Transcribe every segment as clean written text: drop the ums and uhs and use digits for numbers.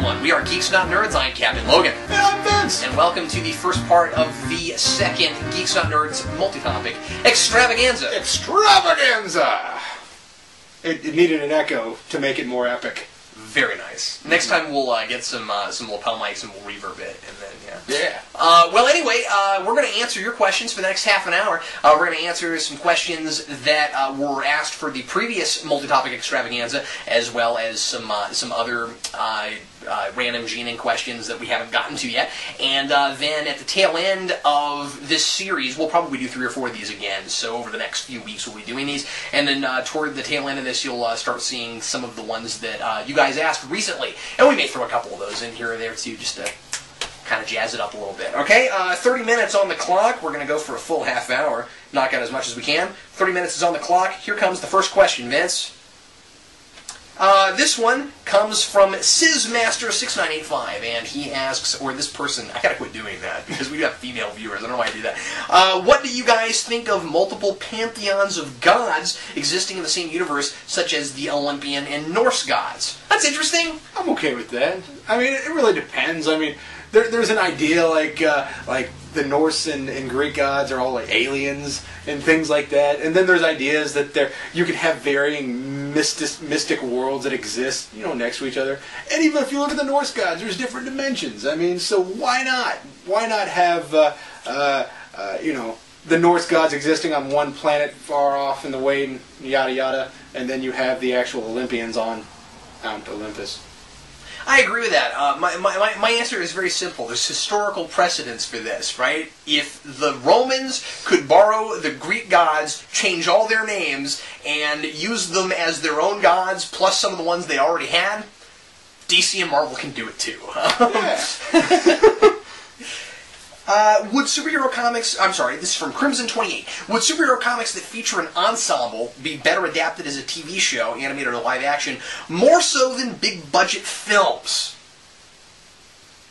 everyone. We are Geeks Not Nerds. I'm Captain Logan. And I'm Vince. And welcome to the first part of the second Geeks Not Nerds Multi-Topic Extravaganza. Extravaganza! It needed an echo to make it more epic. Very nice. Next time we'll get some lapel mics and we'll reverb it, and then Yeah. Well, anyway, we're going to answer your questions for the next half an hour. We're going to answer some questions that were asked for the previous multi-topic extravaganza, as well as some other random gening questions that we haven't gotten to yet. And then at the tail end of this series, we'll probably do 3 or 4 of these again. So over the next few weeks, we'll be doing these. And then toward the tail end of this, you'll start seeing some of the ones that you guys asked recently. And we may throw a couple of those in here or there, too, just to kind of jazz it up a little bit. Okay, 30 minutes on the clock. We're going to go for a full half hour. Knock out as much as we can. 30 minutes is on the clock. Here comes the first question, Vince. This one comes from Sizmaster6985, and he asks, or this person, I gotta quit doing that, because we do have female viewers, I don't know why I do that. What do you guys think of multiple pantheons of gods existing in the same universe, such as the Olympian and Norse gods? That's interesting. I'm okay with that. I mean, it really depends. I mean, there's an idea like the Norse and Greek gods are all like aliens and things like that. And then there's ideas that you can have varying mystic worlds that exist, next to each other. And even if you look at the Norse gods, there's different dimensions. I mean, so why not? Why not have the Norse gods existing on one planet far off in the way, and yada yada, and then you have the actual Olympians on Mount Olympus. I agree with that. My answer is very simple. There's historical precedence for this, right? If the Romans could borrow the Greek gods, change all their names, and use them as their own gods, plus some of the ones they already had, DC and Marvel can do it too. Yeah. Would superhero comics, I'm sorry, this is from Crimson28, would superhero comics that feature an ensemble be better adapted as a TV show, animated or live action, more so than big budget films?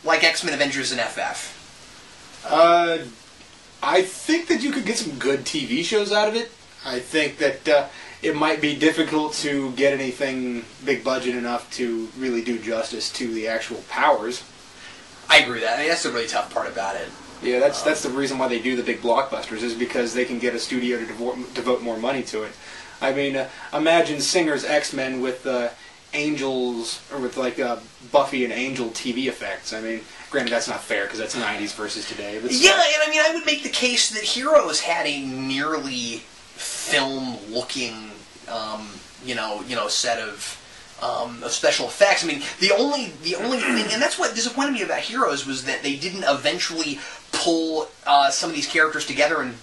Like X-Men, Avengers, and FF. I think that you could get some good TV shows out of it. I think that it might be difficult to get anything big budget enough to really do justice to the actual powers. I agree with that. I mean, that's the really tough part about it. Yeah, that's the reason why they do the big blockbusters, is because they can get a studio to devote more money to it. I mean, imagine Singer's X-Men with angels, or with Buffy and Angel TV effects. I mean, granted that's not fair because that's 90s versus today. But yeah, and I mean, I would make the case that Heroes had a nearly film-looking, set of special effects. I mean, the only thing, and that's what disappointed me about Heroes, was that they didn't eventually pull some of these characters together and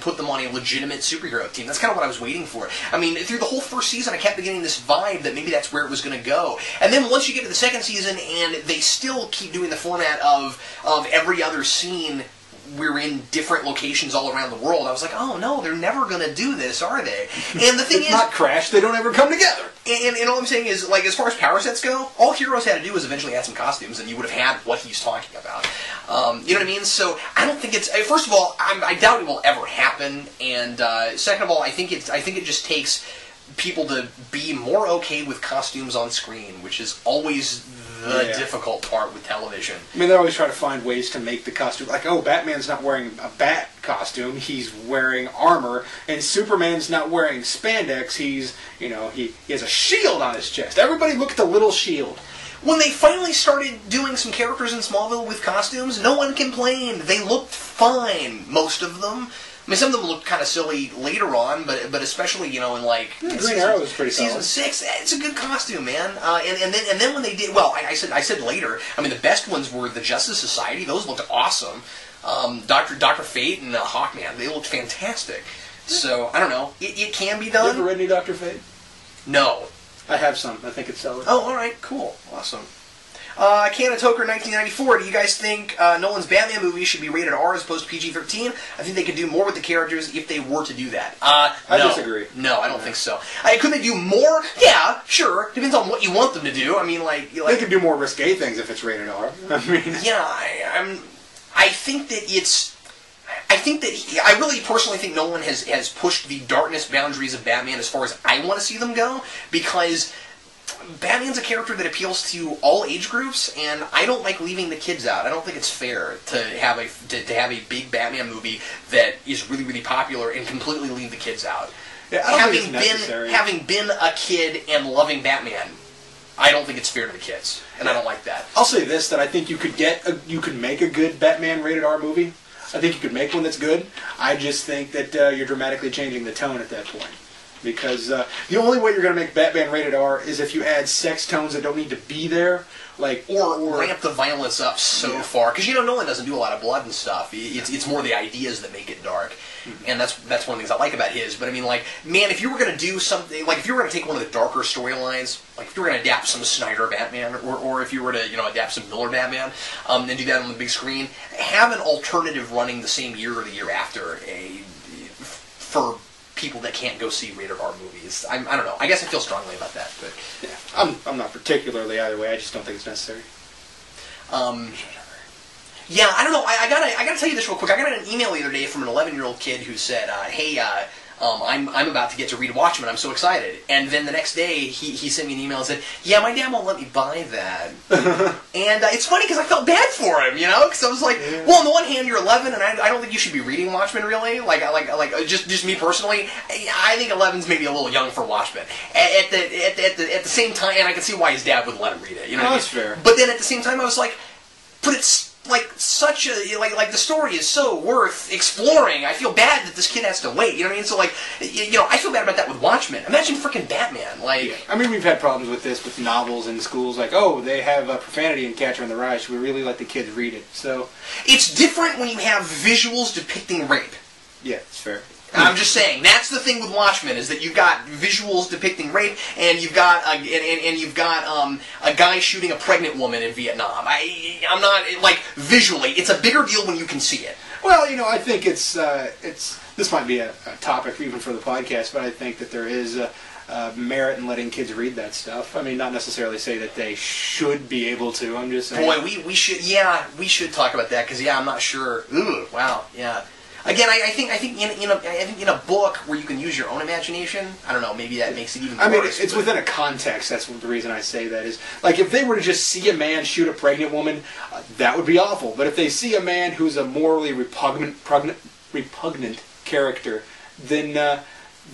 put them on a legitimate superhero team. That's kind of what I was waiting for. I mean, through the whole first season, I kept getting this vibe that maybe that's where it was going to go. And then once you get to the second season, and they still keep doing the format of every other scene, we're in different locations all around the world. I was like, oh no, they're never going to do this, are they? And the thing is, not Crash, they don't ever come together. And all I'm saying is, as far as power sets go, all Heroes had to do was eventually add some costumes, and you would have had what he's talking about. You know what I mean? So I don't think it's. First of all, I doubt it will ever happen, and second of all, I think it just takes people to be more okay with costumes on screen, which is always the difficult part with television. I mean, they always try to find ways to make the costume, like, oh, Batman's not wearing a bat costume, he's wearing armor, and Superman's not wearing spandex, he's, he has a shield on his chest. Everybody look at the little shield. When they finally started doing some characters in Smallville with costumes, no one complained. They looked fine, most of them. I mean, some of them looked kind of silly later on, but especially, in Green Arrow was pretty season solid. 6, it's a good costume, man. And then when they did, well, I said later. I mean, the best ones were the Justice Society. Those looked awesome. Dr. Fate and Hawkman, they looked fantastic. So I don't know. It can be done. You ever read any Dr. Fate? No. I have some. I think it's solid. Oh, all right, cool, awesome. Canatoker 1994, do you guys think Nolan's Batman movie should be rated R as opposed to PG-13? I think they could do more with the characters if they were to do that. I disagree. No, I don't think so. Could they do more? Yeah, sure. Depends on what you want them to do. I mean, they could do more risque things if it's rated R. I mean, yeah, I think that it's. I really personally think Nolan has pushed the darkness boundaries of Batman as far as I want to see them go, because Batman's a character that appeals to all age groups, and I don't like leaving the kids out. I don't think it's fair to have a big Batman movie that is really, really popular and completely leave the kids out. Yeah, I don't think it's necessary. Having been a kid and loving Batman, I don't think it's fair to the kids, and I don't like that. I'll say this, that I think you could make a good Batman rated R movie. I think you could make one that's good. I just think that you're dramatically changing the tone at that point. Because the only way you're going to make Batman rated R is if you add sex tones that don't need to be there, or ramp the violence up so far. Because Nolan doesn't do a lot of blood and stuff. It's more the ideas that make it dark, and that's one of the things I like about his. But I mean, like, man, if you were going to do something, like if you were going to take one of the darker storylines, like if you were going to adapt some Snyder Batman, or if you were to adapt some Miller Batman, and do that on the big screen, have an alternative running the same year or the year after for people that can't go see rated R movies. I don't know. I guess I feel strongly about that, but yeah, I'm not particularly either way. I just don't think it's necessary. Yeah, I don't know. I gotta tell you this real quick. I got an email the other day from an 11-year-old kid who said, "Hey, I'm about to get to read Watchmen. I'm so excited." And then the next day, he sent me an email and said, "Yeah, my dad won't let me buy that." And it's funny because I felt bad for him, because I was like, well, on the one hand, you're 11, and I don't think you should be reading Watchmen, really. Like just me personally, I think 11's maybe a little young for Watchmen. At the same time, and I can see why his dad would let him read it. That's fair. But then at the same time, I was like, but it's like such a like the story is so worth exploring. I feel bad that this kid has to wait. You know what I mean? So like, I feel bad about that with Watchmen. Imagine freaking Batman. Like, yeah. I mean, we've had problems with this with novels in schools. Like, oh, they have profanity in Catcher in the Rye. Should we really let the kids read it? So it's different when you have visuals depicting rape. Yeah, it's fair. I'm just saying that's the thing with Watchmen is that you've got visuals depicting rape, and you've got a guy shooting a pregnant woman in Vietnam. I'm not like visually. It's a bigger deal when you can see it. Well, I think it's this might be a topic even for the podcast, but I think that there is merit in letting kids read that stuff. I mean, not necessarily say that they should be able to. I'm just saying. Boy, we should talk about that because I'm not sure. Ooh, wow, yeah. Again, I think in a book where you can use your own imagination, I don't know, maybe that makes it even worse. I mean, it's within a context. That's the reason I say that is, like, if they were to just see a man shoot a pregnant woman, that would be awful. But if they see a man who's a morally repugnant character, then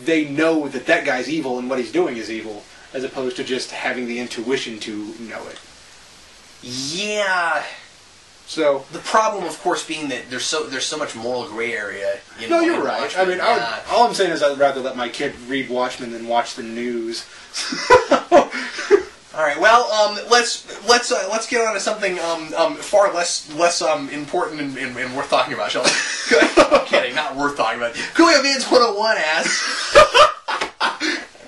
they know that guy's evil and what he's doing is evil, as opposed to just having the intuition to know it. Yeah. So the problem, of course, being that there's so much moral gray area. No, you're right. Watchmen. I mean, all I'm saying is I'd rather let my kid read Watchmen than watch the news. All right. Well, let's get on to something far less important and worth talking about, shall we? I'm kidding, not worth talking about. Coolio Vids 101 asks.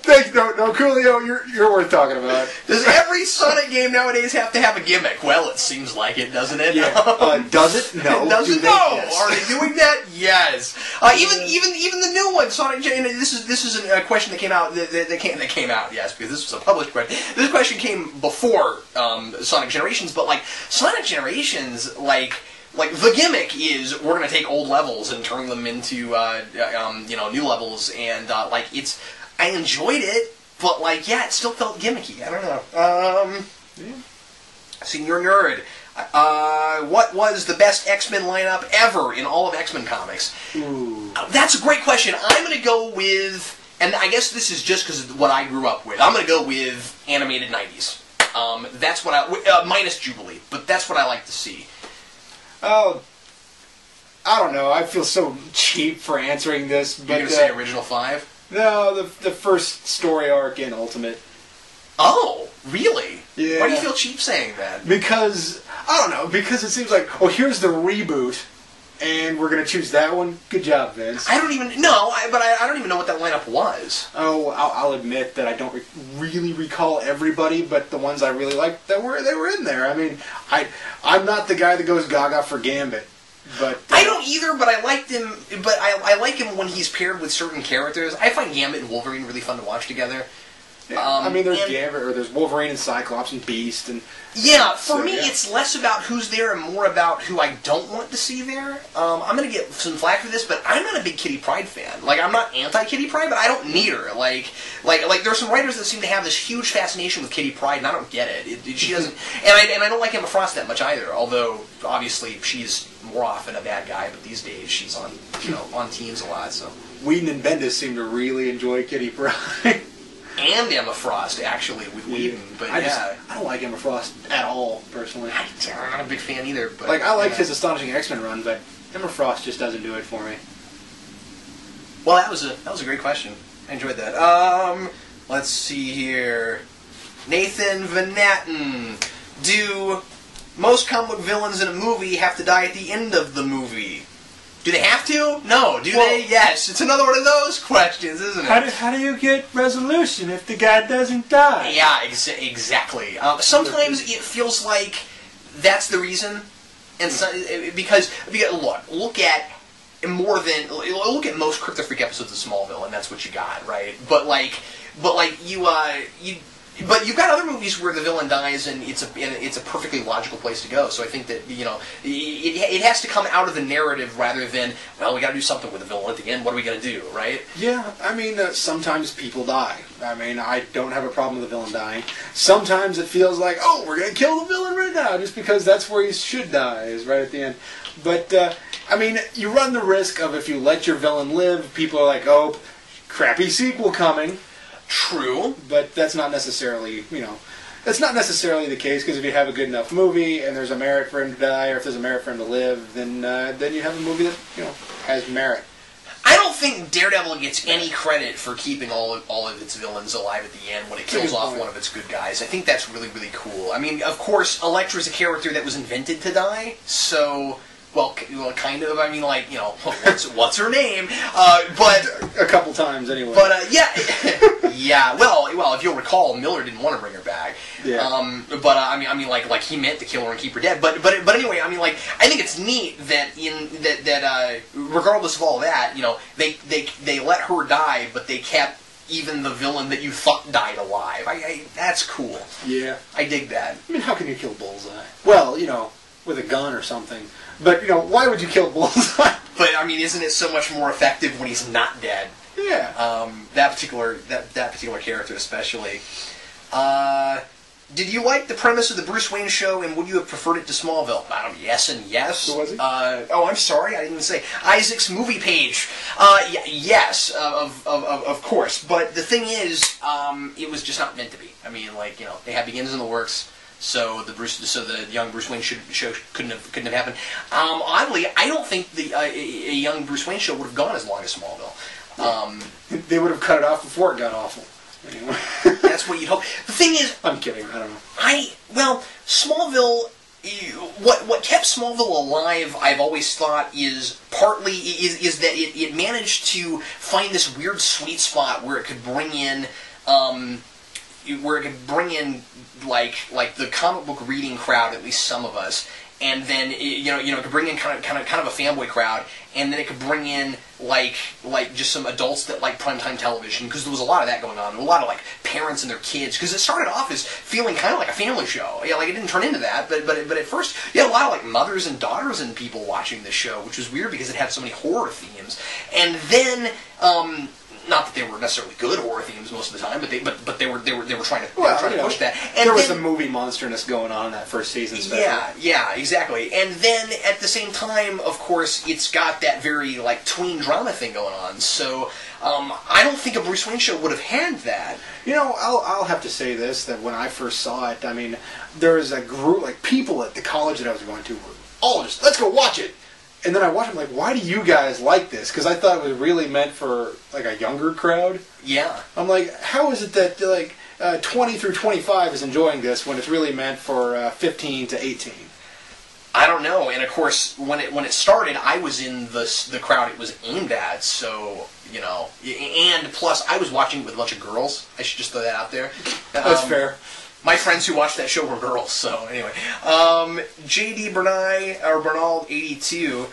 Thanks, no, Coolio, you're worth talking about. Does every Sonic game nowadays have to have a gimmick? Well, it seems like it, doesn't it? Yeah. Does it? No. Does it? No. Yes. Are they doing that? Yes. Even the new one, Sonic. This is a question that came out. That came out. Yes, because this was a published question. This question came before Sonic Generations, but like Sonic Generations, like the gimmick is we're going to take old levels and turn them into new levels, and it's. I enjoyed it, but it still felt gimmicky. I don't know. Senior Nerd, what was the best X-Men lineup ever in all of X-Men comics? Ooh. That's a great question. I'm going to go with, and I guess this is just because of what I grew up with. I'm going to go with animated 90s. That's what I minus Jubilee, but that's what I like to see. Oh. I don't know. I feel so cheap for answering this. But, you're going to say original 5? No, the first story arc in Ultimate. Oh, really? Yeah. Why do you feel cheap saying that? Because, I don't know, because it seems like, here's the reboot, and we're going to choose that one. Good job, Vince. I don't even know what that lineup was. Oh, I'll admit that I don't really recall everybody, but the ones I really liked, they were in there. I mean, I'm not the guy that goes gaga for Gambit. But I don't either, but I liked him. But I like him when he's paired with certain characters. I find Gambit and Wolverine really fun to watch together. Yeah. I mean, there's Gambit, or there's Wolverine and Cyclops and Beast, and yeah. For me, it's less about who's there and more about who I don't want to see there. I'm gonna get some flack for this, but I'm not a big Kitty Pryde fan. Like, I'm not anti-Kitty Pryde, but I don't need her. Like there are some writers that seem to have this huge fascination with Kitty Pryde, and I don't get it. She doesn't, and I don't like Emma Frost that much either. Although obviously she's more often a bad guy, but these days she's on on teams a lot. So Whedon and Bendis seem to really enjoy Kitty Pryde. And Emma Frost, actually, with Whedon. But I don't like Emma Frost at all, personally. I'm not a big fan either. But like, I liked his Astonishing X-Men run, but Emma Frost just doesn't do it for me. Well, that was a great question. I enjoyed that. Let's see here. Nathan Van Natten. Do most comic book villains in a movie have to die at the end of the movie? Do they have to? No. Do they? Yes. It's another one of those questions, isn't it? How do you get resolution if the guy doesn't die? Yeah, exactly. Sometimes it feels like that's the reason, and so, because look at most Crypto Freak episodes of Smallville, and that's what you got, right? But you've got other movies where the villain dies, and it's a perfectly logical place to go. So I think that it has to come out of the narrative rather than, well, we got to do something with the villain at the end. What are we going to do, right? Yeah, I mean, sometimes people die. I mean, I don't have a problem with the villain dying. Sometimes it feels like, oh, we're going to kill the villain right now, just because that's where he should die, is right at the end. But I mean, you run the risk of, if you let your villain live, people are like, oh, crappy sequel coming. True, but that's not necessarily, that's not necessarily the case, because if you have a good enough movie and there's a merit for him to die, or if there's a merit for him to live, then you have a movie that has merit. I don't think Daredevil gets any credit for keeping all of its villains alive at the end when it kills off one of its good guys. I think that's really, really cool. I mean, of course, Elektra's a character that was invented to die, so. Well, kind of. I mean, like, what's her name? But a couple times anyway. But yeah. Well, if you'll recall, Miller didn't want to bring her back. Yeah. I mean, like he meant to kill her and keep her dead. But anyway, I mean, like, I think it's neat that that regardless of all that, they let her die, but they kept even the villain that you thought died alive. That's cool. Yeah. I dig that. I mean, how can you kill Bullseye? Well, with a gun or something. But, why would you kill Bullseye? But, I mean, isn't it so much more effective when he's not dead? Yeah. That particular character especially. Did you like the premise of the Bruce Wayne show, and would you have preferred it to Smallville? Yes and yes. Who was he? I'm sorry, I didn't even say. Isaac's movie page. Yes, of course. But the thing is, it was just not meant to be. I mean, like, they had beginnings in the works. So the young Bruce Wayne show couldn't have happened. Oddly, I don't think a young Bruce Wayne show would have gone as long as Smallville. They would have cut it off before it got awful. Anyway. That's what you'd hope. The thing is, I'm kidding. I don't know. Smallville. What kept Smallville alive, I've always thought, is partly is that it managed to find this weird sweet spot where it could bring in. Like the comic book reading crowd, at least some of us, and then it could bring in kind of a fanboy crowd, and then it could bring in like just some adults that like primetime television, because there was a lot of that going on, and a lot of like parents and their kids, because it started off as feeling kind of like a family show. Yeah, like it didn't turn into that, but at first you had a lot of like mothers and daughters and people watching this show, which was weird because it had so many horror themes, and then. Not that they were necessarily good horror themes most of the time, but they were trying to push that. And there was some movie monsterness going on in that first season. Especially. Yeah, exactly. And then at the same time, of course, it's got that very like tween drama thing going on. So I don't think a Bruce Wayne show would have had that. I'll have to say this, that when I first saw it, I mean, there was a group, like people at the college that I was going to were all just, let's go watch it. And then I watched it, I'm like, why do you guys like this? Because I thought it was really meant for, like, a younger crowd. Yeah. I'm like, how is it that, like, 20 through 25 is enjoying this when it's really meant for 15 to 18? I don't know. And, of course, when it started, I was in the crowd it was aimed at, so, and plus, I was watching it with a bunch of girls. I should just throw that out there. That's fair. My friends who watched that show were girls, so anyway. J.D. Bernal 82.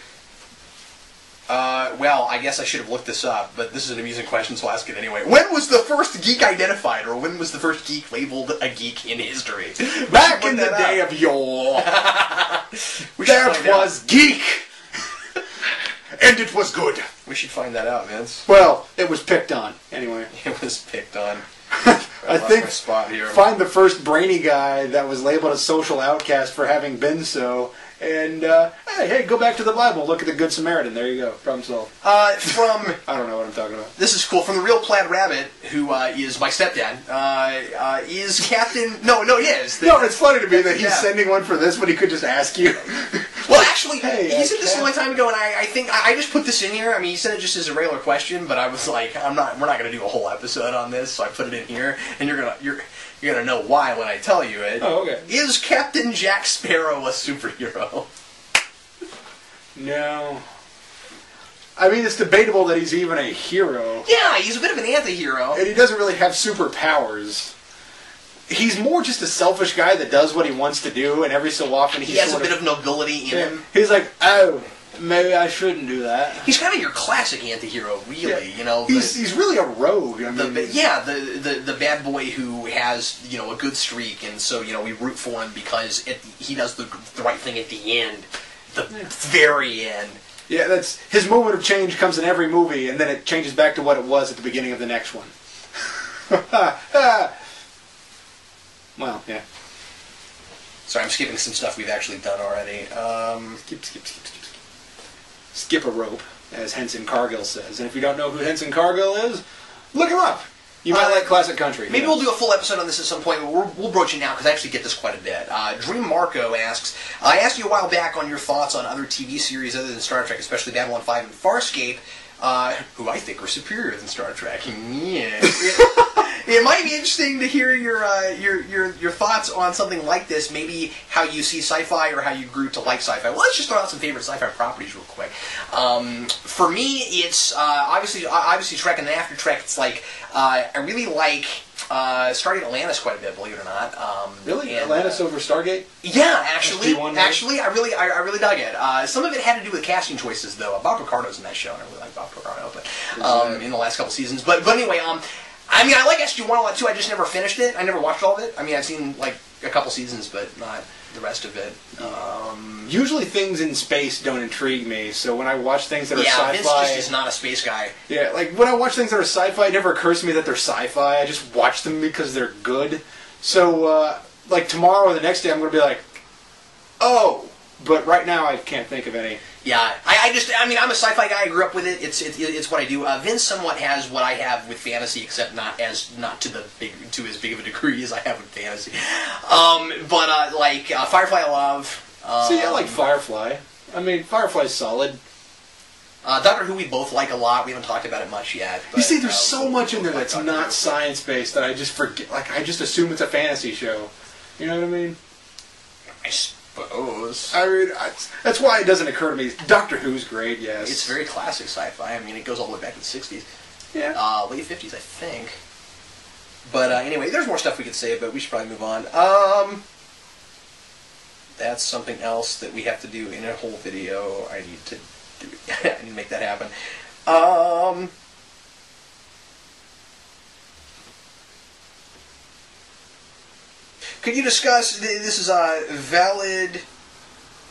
Well, I guess I should have looked this up, but this is an amusing question, so I'll ask it anyway. When was the first geek identified, or when was the first geek labeled a geek in history? Back in the day of yore, there was geek, and it was good. We should find that out, Vince. Well, it was picked on, anyway. It was picked on. I think spot here. Find the first brainy guy that was labeled a social outcast for having been so, and hey, go back to the Bible, look at the Good Samaritan. There you go, problem solved. From I don't know what I'm talking about. This is cool. From the Real Plaid Rabbit, who is my stepdad, is Captain. No, he is. No, it's funny to me that he's sending one for this, but he could just ask you. Well, actually, hey, he said this a long time ago, and I think I just put this in here. I mean, he said it just as a regular question, but I was like, we're not going to do a whole episode on this, so I put it in here, and you're gonna know why when I tell you it. Oh, okay. Is Captain Jack Sparrow a superhero? No. I mean, it's debatable that he's even a hero. Yeah, he's a bit of an anti-hero. And he doesn't really have superpowers. He's more just a selfish guy that does what he wants to do, and every so often he has a bit of nobility in him. He's like, oh, maybe I shouldn't do that. He's kind of your classic anti-hero, really. Yeah. You know, he's really a rogue. I mean, the bad boy who has a good streak, and so we root for him because he does the right thing at the end, the very end. Yeah, that's his moment of change comes in every movie, and then it changes back to what it was at the beginning of the next one. Well, yeah. Sorry, I'm skipping some stuff we've actually done already. Skip a rope, as Henson Cargill says. And if you don't know who Henson Cargill is, look him up. You might like classic country. Maybe we'll do a full episode on this at some point, but we'll broach it now because I actually get this quite a bit. Dream Marco asks, I asked you a while back on your thoughts on other TV series other than Star Trek, especially Babylon 5 and Farscape, who I think are superior than Star Trek. Yeah. It might be interesting to hear your thoughts on something like this, maybe how you see sci-fi or how you grew to like sci-fi. Well, let's just throw out some favorite sci-fi properties real quick. For me, it's obviously Trek, and then after Trek, it's like I really like Stargate Atlantis quite a bit, believe it or not. Really? Atlantis over Stargate? Yeah, actually, I really dug it. Some of it had to do with casting choices, though. Bob Picardo's in that show, and I really like Bob Picardo, but in the last couple seasons. But anyway, I mean, I like SG-1 a lot too. I just never finished it. I never watched all of it. I mean, I've seen like a couple seasons, but not the rest of it. Usually things in space don't intrigue me, so when I watch things that are sci-fi... Vince just is not a space guy. Yeah, like when I watch things that are sci-fi, it never occurs to me that they're sci-fi. I just watch them because they're good. So, like tomorrow or the next day, I'm going to be like, oh, but right now I can't think of any. Yeah, I mean, I'm a sci-fi guy. I grew up with it. It's what I do. Vince somewhat has what I have with fantasy, except not to as big of a degree as I have with fantasy. But like Firefly, I love. See, I like Firefly. I mean, Firefly's solid. Doctor Who we both like a lot. We haven't talked about it much yet. But, you see, there's so much in there that's not science-based that I just forget. Like, I just assume it's a fantasy show. You know what I mean? I suppose. I mean, that's why it doesn't occur to me. Doctor Who's great, yes. It's very classic sci-fi. I mean, it goes all the way back to the 60s. Yeah. Late 50s, I think. But anyway, there's more stuff we could say, but we should probably move on. That's something else that we have to do in a whole video. I need to make that happen. Could you discuss, this is a valid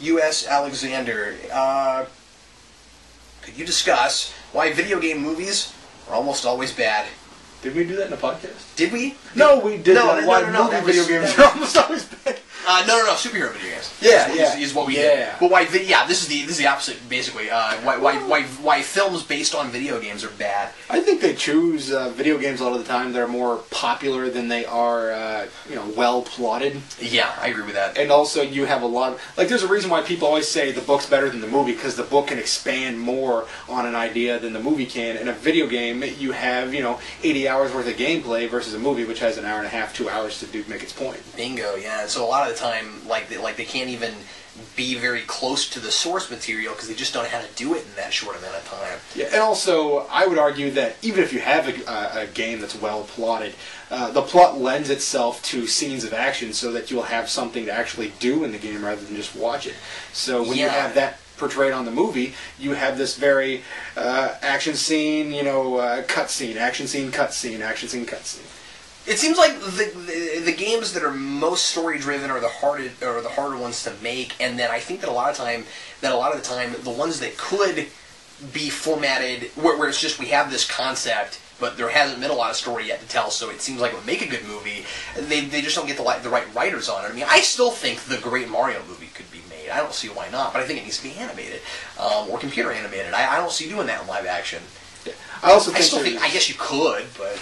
U.S. Alexander, could you discuss why video game movies are almost always bad? Did we do that in a podcast? Did we? No, we did not. No, Why movie video games are almost always bad. No, superhero video games. Yeah, is what we did. But why? Yeah, this is the opposite, basically. Why films based on video games are bad? I think they choose video games a lot of the time that are more popular than they are, well plotted. Yeah, I agree with that. And also, you have a lot of there's a reason why people always say the book's better than the movie, because the book can expand more on an idea than the movie can. In a video game, you have 80 hours worth of gameplay versus a movie which has an hour and a half, 2 hours to make its point. Bingo. Yeah. So a lot of the time, they can't even be very close to the source material because they just don't know how to do it in that short amount of time. Yeah, and also I would argue that even if you have a game that's well plotted, the plot lends itself to scenes of action so that you'll have something to actually do in the game rather than just watch it. So when you have that portrayed on the movie, you have this very action scene, cut scene, action scene, cut scene, action scene, cut scene. It seems like the games that are most story driven are the harder ones to make, and then I think that a lot of the time the ones that could be formatted where it's just we have this concept, but there hasn't been a lot of story yet to tell, so it seems like it would make a good movie. They just don't get the right writers on it. I mean, I still think the great Mario movie could be made. I don't see why not, but I think it needs to be animated or computer animated. I don't see doing that in live action. Yeah. I guess you could, but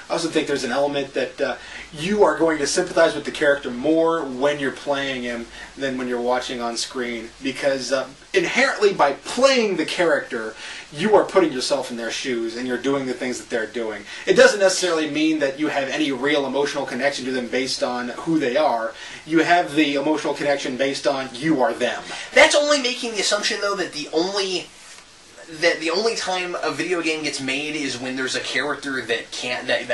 I also think there's an element that you are going to sympathize with the character more when you're playing him than when you're watching on screen, because inherently by playing the character, you are putting yourself in their shoes and you're doing the things that they're doing. It doesn't necessarily mean that you have any real emotional connection to them based on who they are. You have the emotional connection based on you are them. That's only making the assumption, though, that the only time a video game gets made is when there's a character that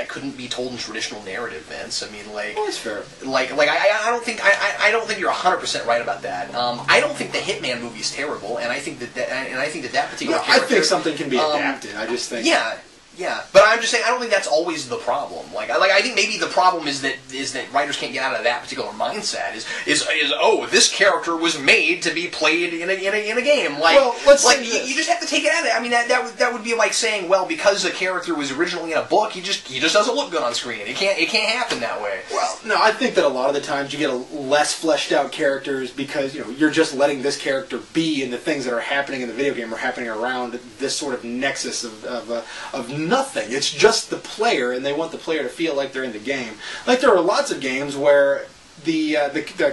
couldn't be told in traditional narrative, Vince. I mean, like, well, that's fair. I don't think you're 100% right about that. I don't think the Hitman movie's terrible, and I think that particular character, I think something can be adapted. I just think Yeah, but I'm just saying I don't think that's always the problem. I think maybe the problem is that writers can't get out of that particular mindset. Is this character was made to be played in a game. You just have to take it out of it. I mean that would be like saying, well, because the character was originally in a book, he just doesn't look good on screen. It can't happen that way. Well, no, I think that a lot of the times you get less fleshed out characters because you're just letting this character be, and the things that are happening in the video game are happening around this sort of nexus of nothing. It's just the player, and they want the player to feel like they're in the game. Like there are lots of games where the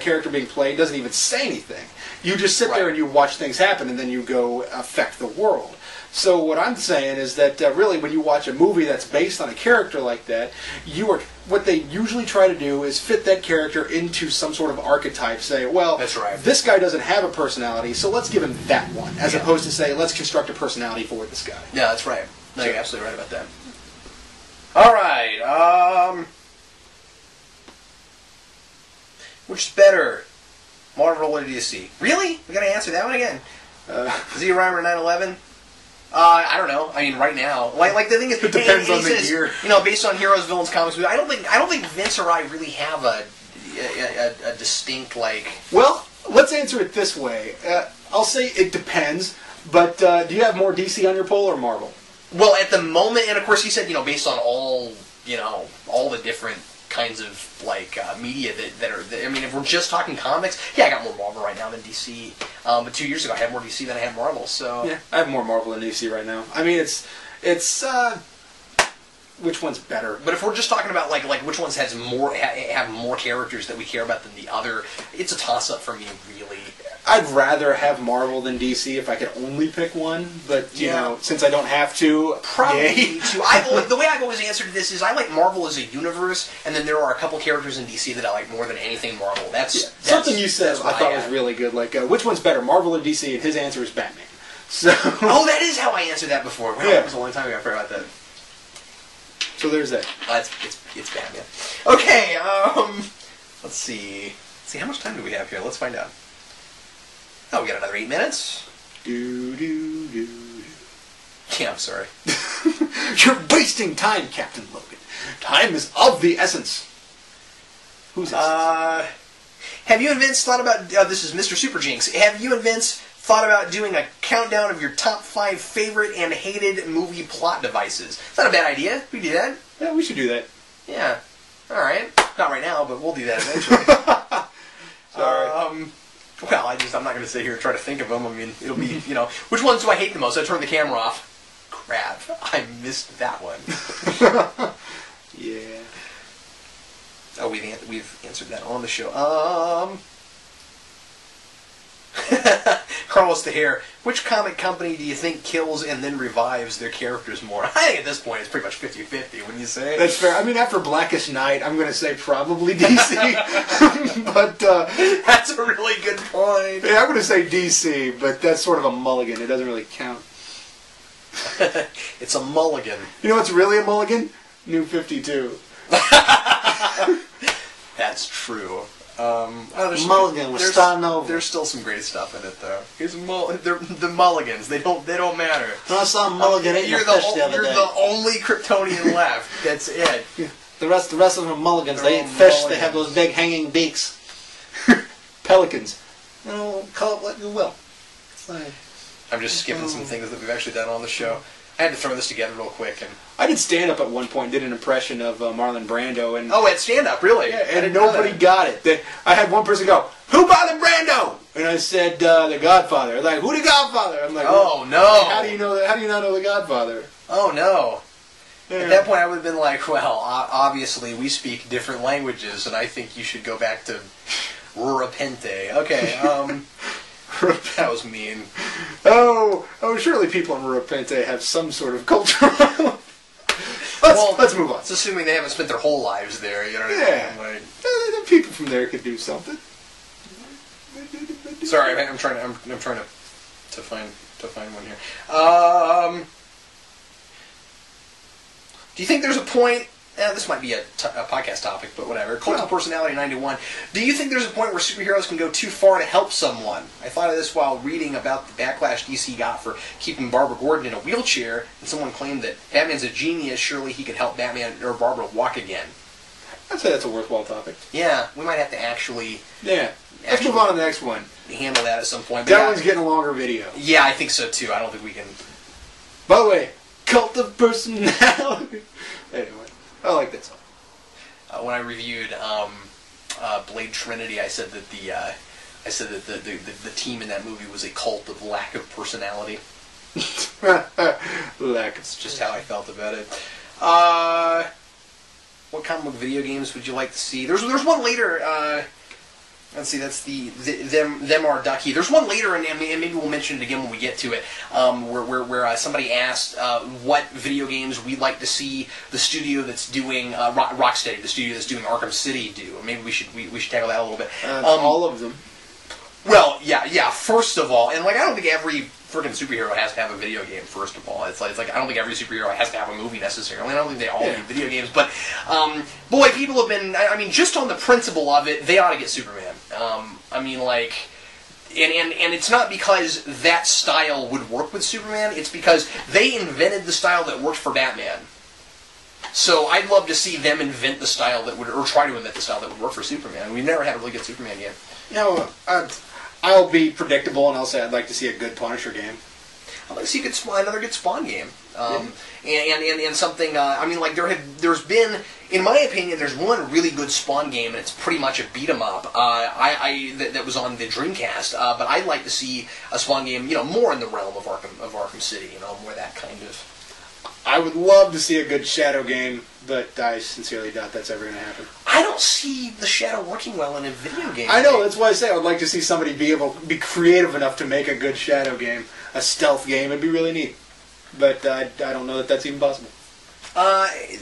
character being played doesn't even say anything. You just sit there and you watch things happen, and then you go affect the world. So what I'm saying is that really when you watch a movie that's based on a character like that, what they usually try to do is fit that character into some sort of archetype. Say, well, that's right. This guy doesn't have a personality, so let's give him that one, as opposed to say, let's construct a personality for this guy. Yeah, that's right. No, you're absolutely right about that. All right. Which is better, Marvel or DC? Really? We gotta answer that one again. Z-Rhymer 9/11. I don't know. I mean, right now, like the thing is, it depends on the year. Based on heroes, villains, comics. I don't think Vince or I really have a distinct like. Well, let's answer it this way. I'll say it depends. But do you have more DC on your poll or Marvel? Well, at the moment, and of course, he said, based on all the different kinds of media that are. I mean, if we're just talking comics, I got more Marvel right now than DC. But 2 years ago, I had more DC than I had Marvel. So yeah, I have more Marvel than DC right now. I mean, it's which one's better? But if we're just talking about like which ones have more characters that we care about than the other, it's a toss up for me, really. I'd rather have Marvel than DC if I could only pick one, but since I don't have to, probably too. The way I've always answered this is I like Marvel as a universe, and then there are a couple characters in DC that I like more than anything Marvel. That's something you said I thought was really good. Like, which one's better, Marvel or DC? And his answer is Batman. So that is how I answered that before. Wow, that was a long time ago. I forgot about that. So there's that. It's Batman. Okay. Let's see. How much time do we have here? Let's find out. Oh, we got another 8 minutes. Yeah, I'm sorry. You're wasting time, Captain Logan. Time is of the essence. Who's essence? Have you and Vince thought about... this is Mr. Super Jinx. Have you and Vince thought about doing a countdown of your top 5 favorite and hated movie plot devices? It's not a bad idea. We do that. Yeah, we should do that. Yeah. All right. Not right now, but we'll do that eventually. Sorry. Well, I'm not going to sit here and try to think of them. I mean, it'll be, which ones do I hate the most? I turn the camera off. Crap. I missed that one. Yeah. Oh, we've answered that on the show. Carlos the Hare, which comic company do you think kills and then revives their characters more? I think at this point it's pretty much 50-50, wouldn't you say? That's fair. I mean, after Blackest Night, I'm going to say probably DC. But that's a really good point. Yeah, I'm going to say DC, but that's sort of a mulligan. It doesn't really count. It's a mulligan. You know what's really a mulligan? New 52. That's true. Mulligan was starting over. There's still some great stuff in it, though. They're the Mulligans. They don't matter. I saw Mulligan eating a fish the other day. You're the only Kryptonian left. That's it. Yeah. The rest of them are Mulligans. They eat fish. Mulligans. They have those big hanging beaks. Pelicans. You know, call it what you will. It's fine. I'm just skipping some things that we've actually done on the show. I had to throw this together real quick. And I did stand-up at one point, did an impression of Marlon Brando. And at stand-up, really? Yeah, and nobody got it. I had one person go, "Who Marlon Brando?" And I said, "The Godfather." Like, "Who the Godfather?" I'm like, "Oh, no. How do you know that? How do you not know the Godfather?" Oh, no. Yeah. At that point, I would have been like, well, obviously, we speak different languages, and I think you should go back to Rurapente. Okay, that was mean. Oh, surely people in Rurapente have some sort of culture. Let's move on. It's assuming they haven't spent their whole lives there, you know what I mean? Like, the people from there could do something. Sorry, I'm trying to find one here. Do you think there's a point? This might be a podcast topic, but whatever. Cult of Personality 91. Do you think there's a point where superheroes can go too far to help someone? I thought of this while reading about the backlash DC got for keeping Barbara Gordon in a wheelchair, and someone claimed that Batman's a genius, surely he could help Batman or Barbara walk again. I'd say that's a worthwhile topic. Yeah, we might have to actually... Yeah. Let's move on to the next one. Handle that at some point. That one's getting a longer video. Yeah, I think so too. I don't think we can... By the way, Cult of Personality. Anyway. I like that song. When I reviewed Blade Trinity, I said that the team in that movie was a cult of lack of personality. That's just how I felt about it. What comic book video games would you like to see? There's one later. Let's see, that's them are Ducky. There's one later, and maybe we'll mention it again when we get to it, where somebody asked what video games we'd like to see the studio that's doing Rocksteady, the studio that's doing Arkham City, do. Or maybe we should tackle that a little bit. All of them. Well, yeah. First of all, and I don't think every freaking superhero has to have a video game. First of all, it's like I don't think every superhero has to have a movie necessarily. I don't think they all need video games. But boy, people have been. I mean, just on the principle of it, they ought to get Superman. And it's not because that style would work with Superman. It's because they invented the style that worked for Batman. So I'd love to see them invent the style that would, or try to invent the style that would work for Superman. We've never had a really good Superman yet. I'll be predictable and I'll say I'd like to see a good Punisher game. I'd like to see another good Spawn game. And something, there's been, in my opinion, there's one really good Spawn game, and it's pretty much a beat-em-up, that was on the Dreamcast, but I'd like to see a Spawn game, more in the realm of Arkham City, more that kind of... I would love to see a good Shadow game, but I sincerely doubt that's ever going to happen. I don't see the Shadow working well in a video game. I know, that's why I say I would like to see somebody be creative enough to make a good Shadow game, a stealth game. It'd be really neat. But I don't know that that's even possible. I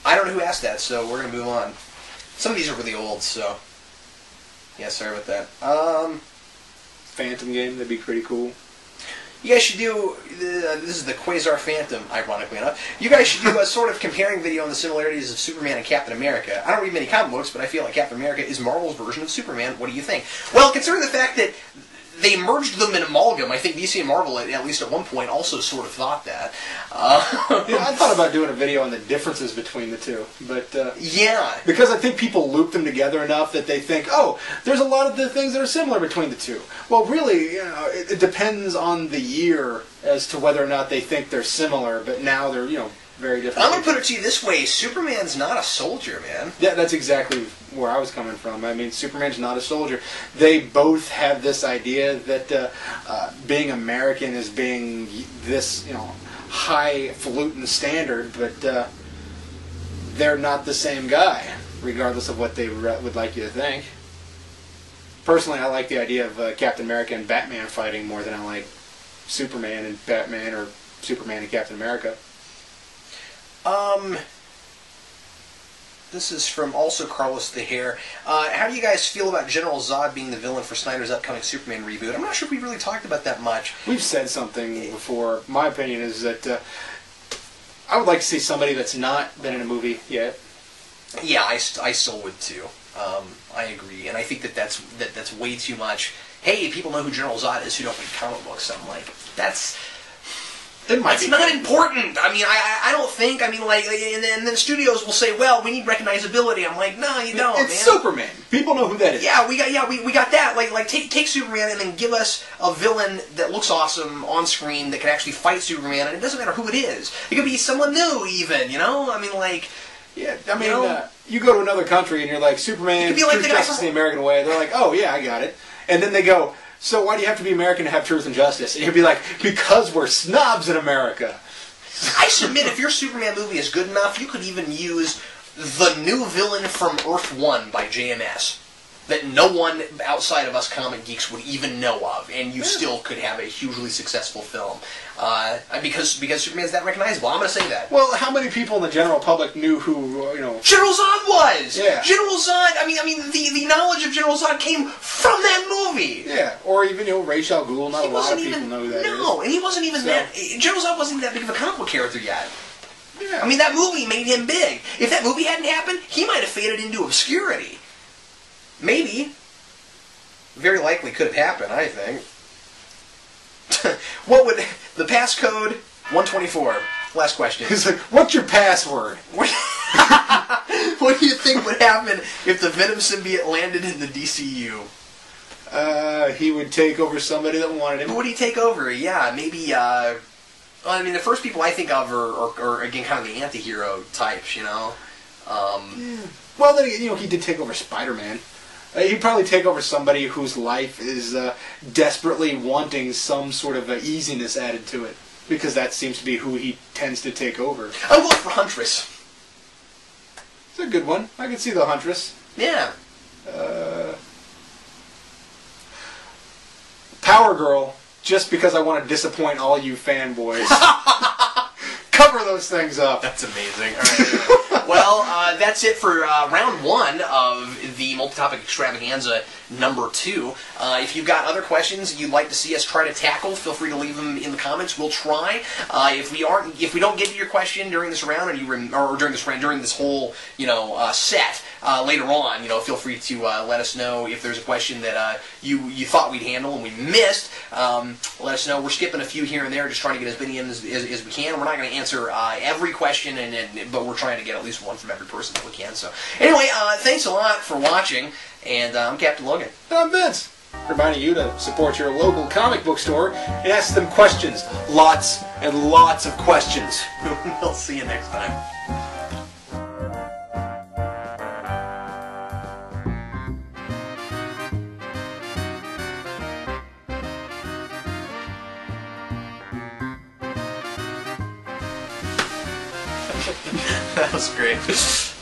don't know who asked that, so we're going to move on. Some of these are really old, so... Yeah, sorry about that. Phantom game, that'd be pretty cool. You guys should do, this is the Quasar Phantom, ironically enough. You guys should do a sort of comparing video on the similarities of Superman and Captain America. I don't read many comic books, but I feel like Captain America is Marvel's version of Superman. What do you think? Well, considering the fact that they merged them in Amalgam, I think DC and Marvel, at least at one point, also sort of thought that. I thought about doing a video on the differences between the two, but... yeah. Because I think people loop them together enough that they think, oh, there's a lot of the things that are similar between the two. Well, really, it depends on the year as to whether or not they think they're similar, but now they're, very different. I'm going to put it to you this way. Superman's not a soldier, man. Yeah, that's exactly where I was coming from. I mean, Superman's not a soldier. They both have this idea that being American is being this, highfalutin standard, but they're not the same guy, regardless of what they would like you to think. Personally, I like the idea of Captain America and Batman fighting more than I like Superman and Batman or Superman and Captain America. This is from also Carlos the Hare. How do you guys feel about General Zod being the villain for Snyder's upcoming Superman reboot? I'm not sure if we've really talked about that much. We've said something before. My opinion is that I would like to see somebody that's not been in a movie yet. Yeah, I still would too. I agree, and I think that's way too much. Hey, people know who General Zod is who don't read comic books. I'm like, that's not important. I mean, I don't think. I mean, like, and then studios will say, well, we need recognizability. I'm like, no, you don't. It's man. Superman. People know who that is. Yeah, we got that. Like take Superman and then give us a villain that looks awesome on screen that can actually fight Superman, and it doesn't matter who it is. It could be someone new, even. You know, I mean, like. Yeah, I mean, you go to another country and you're like, Superman, like truth, justice, the American way. They're like, oh, yeah, I got it. And then they go, so why do you have to be American to have truth and justice? And you'd be like, because we're snobs in America. I submit, if your Superman movie is good enough, you could even use the new villain from Earth 1 by JMS that no one outside of us comic geeks would even know of, and you still could have a hugely successful film. Because Superman's that recognizable. I'm going to say that. Well, how many people in the general public knew who, General Zod was! Yeah. General Zod, I mean, the knowledge of General Zod came from that movie! Yeah, or even, Ra's al Ghul, not a lot of people know who that is. No, and he wasn't even that... General Zod wasn't even that big of a comic book character yet. Yeah. I mean, that movie made him big. If that movie hadn't happened, he might have faded into obscurity. Maybe. Very likely could have happened, I think. What would... The passcode, 124. Last question. He's like, what's your password? What do you think would happen if the Venom symbiote landed in the DCU? He would take over somebody that wanted him. Who would he take over? Yeah, maybe... well, I mean, the first people I think of are again, kind of the anti-hero types, Yeah. Well, then, he did take over Spider-Man. He'd probably take over somebody whose life is desperately wanting some sort of easiness added to it. Because that seems to be who he tends to take over. I'm going for Huntress. It's a good one. I can see the Huntress. Yeah. Power Girl, just because I want to disappoint all you fanboys. Cover those things up. That's amazing. All right. Well, that's it for round one of the Multi-Topic Extravaganza number 2. If you've got other questions you'd like to see us try to tackle, feel free to leave them in the comments. We'll try. If we don't get to your question during this round, or during this whole set later on, feel free to let us know if there's a question that you thought we'd handle and we missed. Let us know. We're skipping a few here and there, just trying to get as many in as we can. We're not going to answer every question, but we're trying to get at least one from every person that we can. So anyway, thanks a lot for watching, and I'm Captain Logan. And I'm Vince. Reminding you to support your local comic book store and ask them questions. Lots and lots of questions. We'll see you next time. That was great.